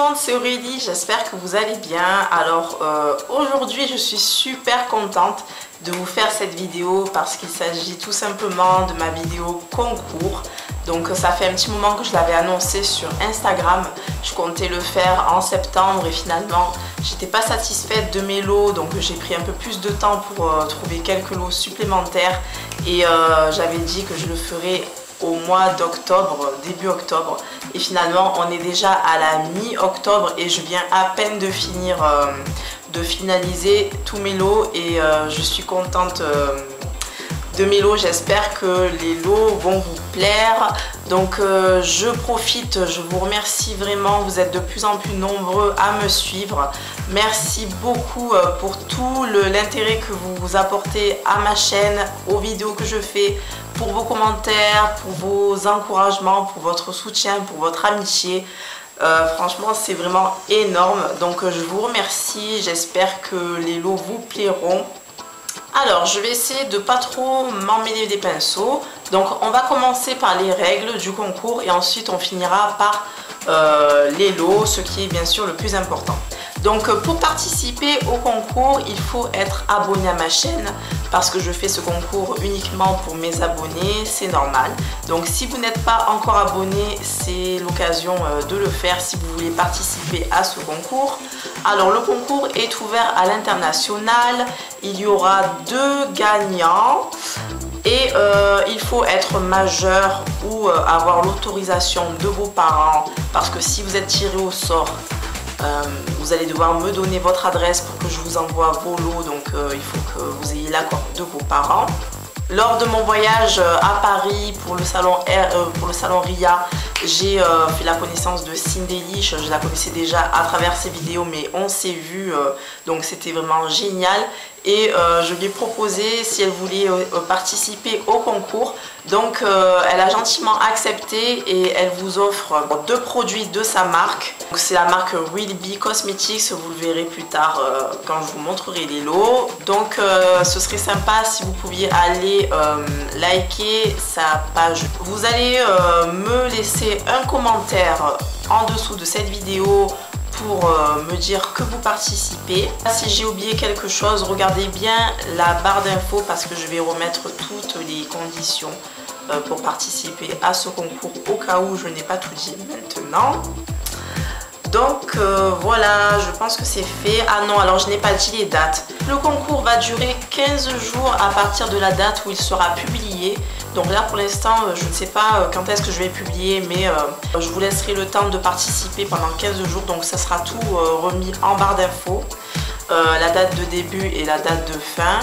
monde, c'est Aurélie, j'espère que vous allez bien. Alors aujourd'hui je suis super contente de vous faire cette vidéo parce qu'il s'agit tout simplement de ma vidéo concours. Donc ça fait un petit moment que je l'avais annoncé sur Instagram, je comptais le faire en septembre et finalement j'étais pas satisfaite de mes lots, donc j'ai pris un peu plus de temps pour trouver quelques lots supplémentaires et j'avais dit que je le ferais au mois d'octobre, début octobre, et finalement on est déjà à la mi-octobre et je viens à peine de finir de finaliser tous mes lots et je suis contente de mes lots. J'espère que les lots vont vous plaire. Donc je profite, je vous remercie vraiment, vous êtes de plus en plus nombreux à me suivre. Merci beaucoup pour tout l'intérêt que vous apportez à ma chaîne, aux vidéos que je fais, pour vos commentaires, pour vos encouragements, pour votre soutien, pour votre amitié. Franchement c'est vraiment énorme, donc je vous remercie, j'espère que les lots vous plairont. Alors je vais essayer de pas trop m'emmêler des pinceaux, donc on va commencer par les règles du concours et ensuite on finira par les lots, ce qui est bien sûr le plus important. Donc pour participer au concours, il faut être abonné à ma chaîne parce que je fais ce concours uniquement pour mes abonnés, c'est normal. Donc si vous n'êtes pas encore abonné, c'est l'occasion de le faire si vous voulez participer à ce concours. Alors le concours est ouvert à l'international, il y aura 2 gagnants et il faut être majeur ou avoir l'autorisation de vos parents parce que si vous êtes tiré au sort, vous allez devoir me donner votre adresse pour que je vous envoie vos lots, donc il faut que vous ayez l'accord de vos parents. Lors de mon voyage à Paris pour le salon RIA, j'ai fait la connaissance de Cindéliche. Je la connaissais déjà à travers ses vidéos, mais on s'est vu, donc c'était vraiment génial. Et je lui ai proposé si elle voulait participer au concours. Donc elle a gentiment accepté et elle vous offre 2 produits de sa marque. C'est la marque Will Be Cosmetics, vous le verrez plus tard quand je vous montrerai les lots. Donc ce serait sympa si vous pouviez aller liker sa page. Vous allez me laisser un commentaire en dessous de cette vidéo pour me dire que vous participez. Si j'ai oublié quelque chose, regardez bien la barre d'infos parce que je vais remettre toutes les conditions pour participer à ce concours au cas où je n'ai pas tout dit maintenant. Donc voilà, je pense que c'est fait. Ah non, alors je n'ai pas dit les dates. Le concours va durer 15 jours à partir de la date où il sera publié. Donc là pour l'instant je ne sais pas quand est-ce que je vais publier, mais je vous laisserai le temps de participer pendant 15 jours. Donc ça sera tout remis en barre d'infos. La date de début et la date de fin.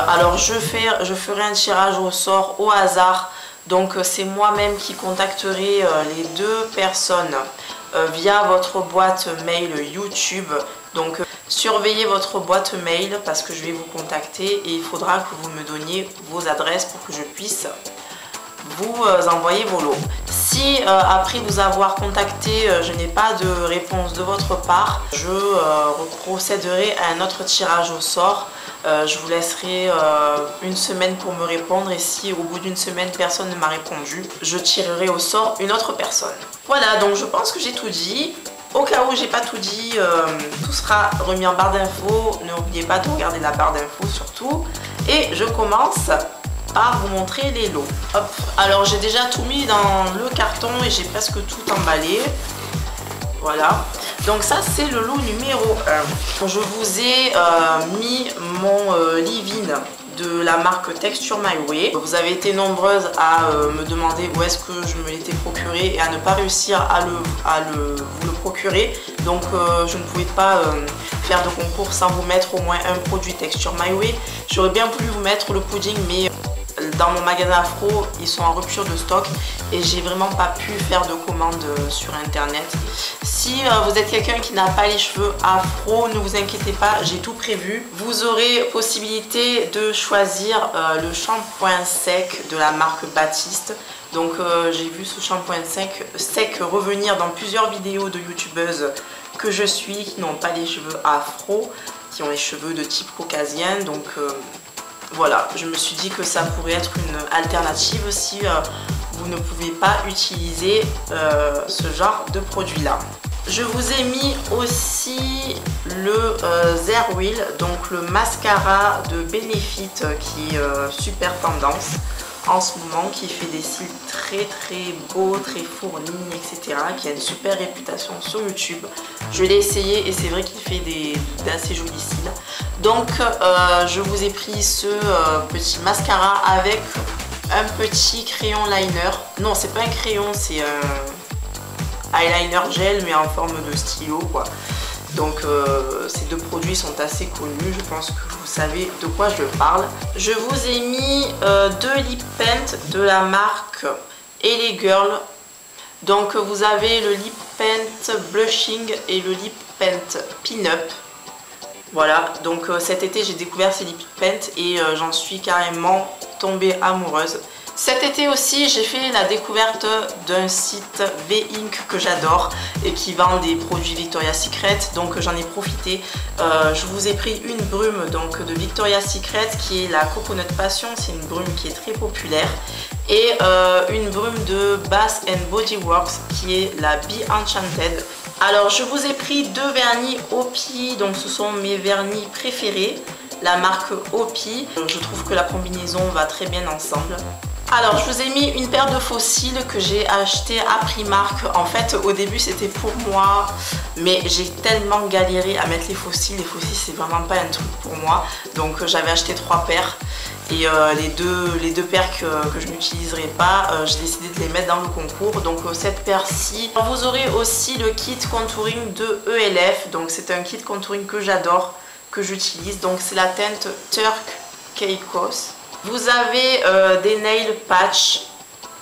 Alors je ferai un tirage au sort au hasard. Donc c'est moi-même qui contacterai les 2 personnes via votre boîte mail YouTube. Donc surveillez votre boîte mail parce que je vais vous contacter et il faudra que vous me donniez vos adresses pour que je puisse vous envoyer vos lots. Si après vous avoir contacté je n'ai pas de réponse de votre part, je procéderai à un autre tirage au sort. Je vous laisserai une semaine pour me répondre et si au bout d'une semaine personne ne m'a répondu, je tirerai au sort une autre personne. Voilà, donc je pense que j'ai tout dit. Au cas où j'ai pas tout dit, tout sera remis en barre d'infos. N'oubliez pas de regarder la barre d'infos surtout. Et je commence par vous montrer les lots. Hop. Alors j'ai déjà tout mis dans le carton et j'ai presque tout emballé. Voilà. Donc ça c'est le lot numéro 1. Je vous ai mis mon leave-in de la marque Texture My Way. Vous avez été nombreuses à me demander où est-ce que je me l'étais procuré et à ne pas réussir à vous le procurer. Donc je ne pouvais pas faire de concours sans vous mettre au moins un produit Texture My Way. J'aurais bien voulu vous mettre le pudding, mais dans mon magasin Afro ils sont en rupture de stock et j'ai vraiment pas pu faire de commande sur internet. Si vous êtes quelqu'un qui n'a pas les cheveux afro, ne vous inquiétez pas, j'ai tout prévu. Vous aurez possibilité de choisir le shampoing sec de la marque Baptiste. Donc j'ai vu ce shampoing sec revenir dans plusieurs vidéos de youtubeuses que je suis qui n'ont pas les cheveux afro, qui ont les cheveux de type caucasien. Donc voilà, je me suis dit que ça pourrait être une alternative si vous ne pouvez pas utiliser ce genre de produit là. Je vous ai mis aussi le Zero Wheel, donc le mascara de Benefit qui est super tendance en ce moment, qui fait des cils très beaux, très fournis, etc. Qui a une super réputation sur YouTube. Je l'ai essayé et c'est vrai qu'il fait d'assez jolis cils. Donc je vous ai pris ce petit mascara avec un petit crayon liner. Non, c'est pas un crayon, c'est un eyeliner gel mais en forme de stylo quoi. Donc ces deux produits sont assez connus, je pense que vous savez de quoi je parle. Je vous ai mis deux lip paint de la marque LA Girl. Donc vous avez le lip paint blushing et le lip paint pin-up. Voilà, donc cet été j'ai découvert ces lip paint et j'en suis carrément tombée amoureuse. Cet été aussi, j'ai fait la découverte d'un site V-Ink que j'adore et qui vend des produits Victoria's Secret, donc j'en ai profité. Je vous ai pris une brume donc, de Victoria's Secret qui est la Coconut Passion, c'est une brume qui est très populaire, et une brume de Bath Body Works qui est la Be Enchanted. Alors je vous ai pris deux vernis Opi, donc ce sont mes vernis préférés, la marque Opi. Je trouve que la combinaison va très bien ensemble. Alors je vous ai mis une paire de faux cils que j'ai acheté à Primark. En fait au début c'était pour moi, mais j'ai tellement galéré à mettre les faux cils. Les faux cils c'est vraiment pas un truc pour moi. Donc j'avais acheté 3 paires. Et les deux paires que je n'utiliserai pas, j'ai décidé de les mettre dans le concours. Donc cette paire-ci. Vous aurez aussi le kit contouring de ELF. Donc c'est un kit contouring que j'adore, que j'utilise. Donc c'est la teinte Turk Caicos. Vous avez des nail patch,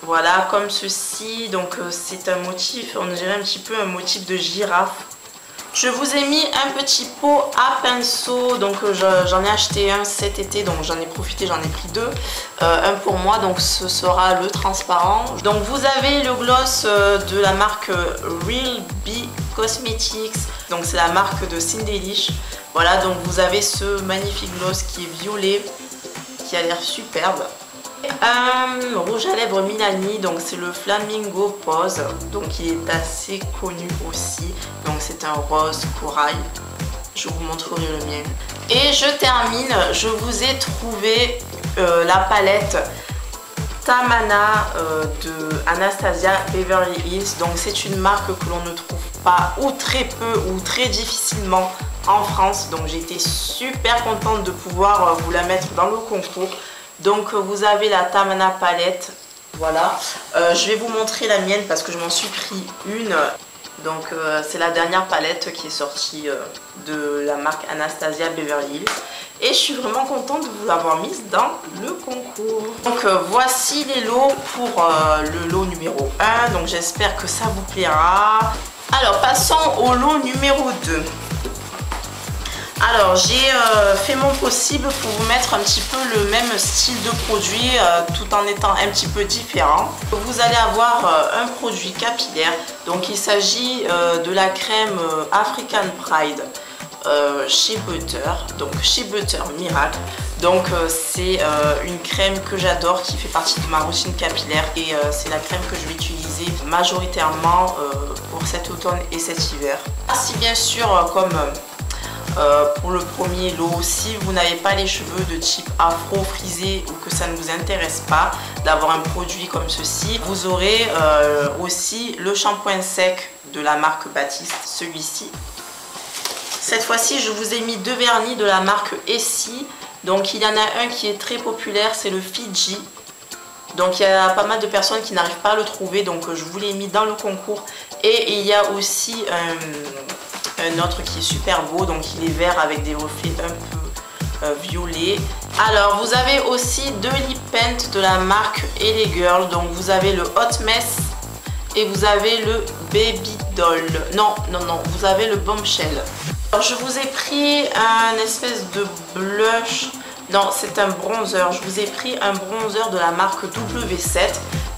voilà, comme ceci. Donc c'est un motif, on dirait un petit peu un motif de girafe. Je vous ai mis un petit pot à pinceau, donc j'en ai acheté un cet été, donc j'en ai profité, j'en ai pris deux. Un pour moi, donc ce sera le transparent. Donc vous avez le gloss de la marque Real Bee Cosmetics, donc c'est la marque de Cindelish. Voilà, donc vous avez ce magnifique gloss qui est violet, qui a l'air superbe. Un rouge à lèvres Milani, donc c'est le Flamingo Pose, donc il est assez connu aussi, donc c'est un rose corail. Je vous montrerai le mien. Et je termine, je vous ai trouvé la palette Tamana de Anastasia Beverly Hills. Donc c'est une marque que l'on ne trouve pas, ou très peu, ou très difficilement en France. Donc j'ai été super contente de pouvoir vous la mettre dans le concours. Donc vous avez la Tamana palette, voilà. Je vais vous montrer la mienne parce que je m'en suis pris une. Donc c'est la dernière palette qui est sortie de la marque Anastasia Beverly Hills. Et je suis vraiment contente de vous l'avoir mise dans le concours. Donc voici les lots pour le lot numéro 1. Donc j'espère que ça vous plaira. Alors passons au lot numéro 2. Alors j'ai fait mon possible pour vous mettre un petit peu le même style de produit tout en étant un petit peu différent. Vous allez avoir un produit capillaire, donc il s'agit de la crème African Pride chez Butter, donc chez Butter Miracle. Donc c'est une crème que j'adore, qui fait partie de ma routine capillaire, et c'est la crème que je vais utiliser majoritairement pour cet automne et cet hiver. Si bien sûr comme pour le premier lot, si vous n'avez pas les cheveux de type afro frisé ou que ça ne vous intéresse pas d'avoir un produit comme ceci, vous aurez aussi le shampoing sec de la marque Baptiste, celui-ci. Cette fois-ci, je vous ai mis deux vernis de la marque Essie. Donc il y en a un qui est très populaire, c'est le Fiji. Donc il y a pas mal de personnes qui n'arrivent pas à le trouver, donc je vous l'ai mis dans le concours. Et il y a aussi un autre qui est super beau, donc il est vert avec des reflets un peu violets. Alors vous avez aussi deux lip paint de la marque LA Girl. Donc vous avez le Hot Mess et vous avez le Baby Doll. Non, vous avez le Bombshell. Alors je vous ai pris un espèce de blush. Non, c'est un bronzer. Je vous ai pris un bronzer de la marque W7.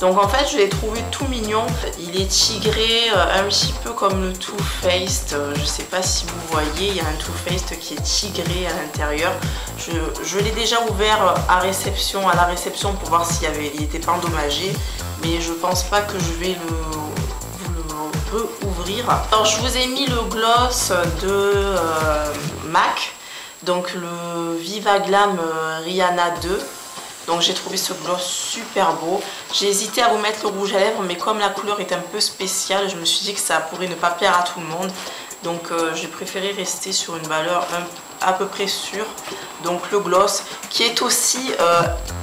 Donc en fait, je l'ai trouvé tout mignon. Il est tigré, un petit peu comme le Too Faced. Je sais pas si vous voyez, il y a un Too Faced qui est tigré à l'intérieur. Je l'ai déjà ouvert à la réception pour voir s'il n'était pas endommagé. Mais je pense pas que je vais rouvrir. Alors je vous ai mis le gloss de MAC, donc le Viva Glam Rihanna 2. Donc j'ai trouvé ce gloss super beau. J'ai hésité à vous mettre le rouge à lèvres, mais comme la couleur est un peu spéciale, je me suis dit que ça pourrait ne pas plaire à tout le monde. Donc j'ai préféré rester sur une valeur à peu près sûre. Donc le gloss qui est aussi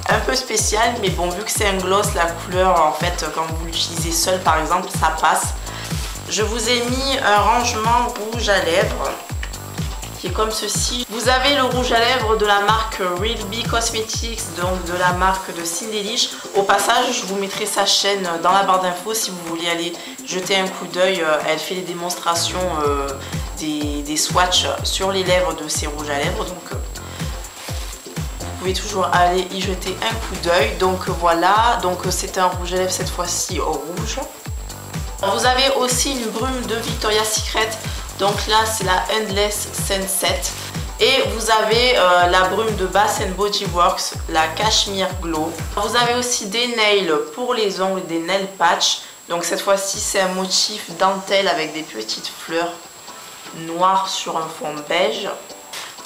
un peu spécial, mais bon, vu que c'est un gloss, la couleur en fait quand vous l'utilisez seul par exemple, ça passe. Je vous ai mis un rangement rouge à lèvres qui est comme ceci. Vous avez le rouge à lèvres de la marque Real Be Cosmetics, donc de la marque de Cindeliche. Au passage, je vous mettrai sa chaîne dans la barre d'infos si vous voulez aller jeter un coup d'œil. Elle fait les démonstrations des swatchs sur les lèvres de ces rouges à lèvres, donc vous pouvez toujours aller y jeter un coup d'œil. Donc voilà, donc c'est un rouge à lèvres cette fois-ci au rouge. Vous avez aussi une brume de Victoria's Secret. Donc là c'est la Endless Sunset. Et vous avez la brume de Bath & Body Works, la Cashmere Glow. Vous avez aussi des nails pour les ongles, des nail patch. Donc cette fois-ci c'est un motif dentelle avec des petites fleurs noires sur un fond beige.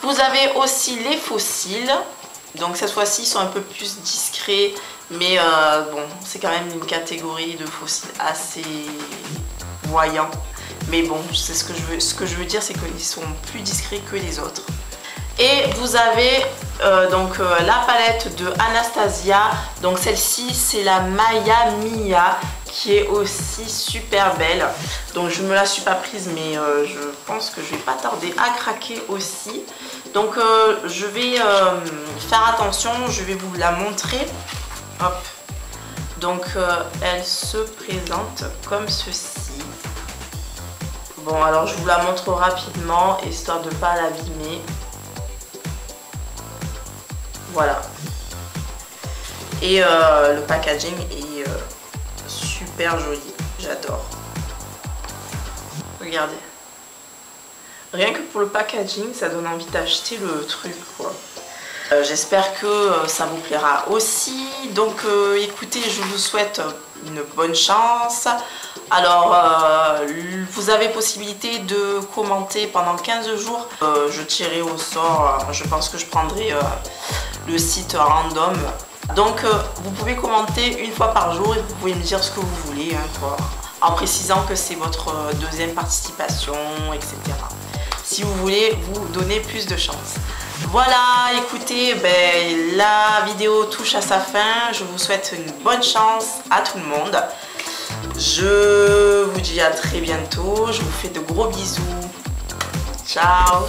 Vous avez aussi les faux cils. Donc cette fois-ci ils sont un peu plus discrets. Mais bon, c'est quand même une catégorie de faux cils assez voyants. Mais bon, c'est ce que je veux dire, c'est qu'ils sont plus discrets que les autres. Et vous avez donc la palette de Anastasia. Donc celle-ci, c'est la Maya Mia, qui est aussi super belle. Donc je me la suis pas prise, mais je pense que je vais pas tarder à craquer aussi. Donc je vais faire attention, je vais vous la montrer. Hop. Donc elle se présente comme ceci. Bon, alors je vous la montre rapidement, histoire de ne pas l'abîmer. Voilà. Et le packaging est super joli. J'adore. Regardez. Rien que pour le packaging, ça donne envie d'acheter le truc, quoi. J'espère que ça vous plaira aussi. Donc écoutez, je vous souhaite une bonne chance. Alors vous avez possibilité de commenter pendant 15 jours. Je tirerai au sort, je pense que je prendrai le site random. Donc vous pouvez commenter une fois par jour et vous pouvez me dire ce que vous voulez, hein, quoi, en précisant que c'est votre deuxième participation, etc. Si vous voulez vous donner plus de chance. Voilà, écoutez, ben, la vidéo touche à sa fin. Je vous souhaite une bonne chance à tout le monde. Je vous dis à très bientôt. Je vous fais de gros bisous. Ciao.